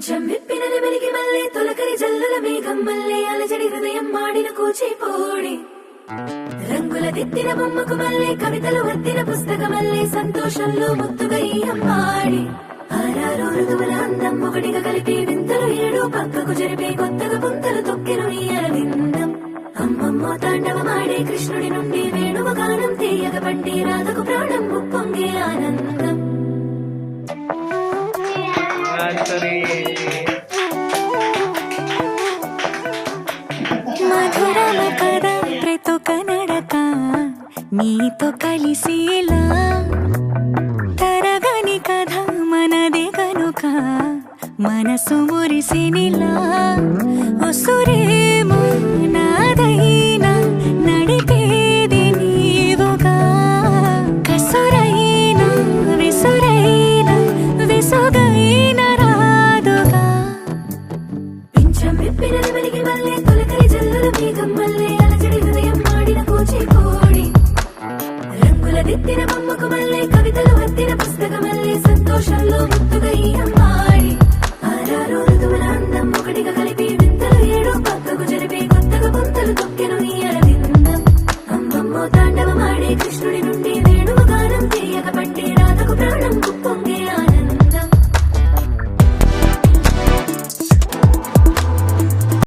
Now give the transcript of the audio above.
పింఛం విప్పిన నెమలికి మల్లె తొలకరి జల్లుల మేఘం మల్లె అలజడి హృదయం మాడిన కూచిపోడి రంగుల దిద్దిన బొమ్మకు మల్లె కవితలు వద్దిన పుస్తకమల్లె సంతోషంలో ముద్దుగా ఈ అమ్మాడి ఆరారు ఋతువుల అందం ఒకటిగా కలిపి వింతలు ఏడు పక్కకు జరిపే కొత్తగా పుంతలు తొక్కెను ఈ అరవిందం అమ్మమ్మో తాండవమాడే కృష్ణుడి నుండి వేణువ గానం తీయగ పండి రాధకు ప్రాణం ఉప్పొంగే ఆనందం మధురమ కథ ప్రతొక నడక నీతో కలిసేలా తరగని కథ మనదే కనుక మనసు మురిసినిలా ఉసురేమో నాదైనా నడిపేది నీవుగా కసురైనా విసురైనా విసుగైన రాదుగా పింఛం విప్పిన నెమలికి మల్లె తొలకరి జల్లుల మేఘం మల్లె అలజడి హృదయం మాడిన కూచిపోడి రంగుల దిద్దిన బొమ్మకు మల్లె కవితలు వద్దిన పుస్తకమల్లె సంతోషంలో ముద్దుగా ఈ అమ్మాడి ఆరారు ఋతువుల అందం ఒకటిగా కలిపి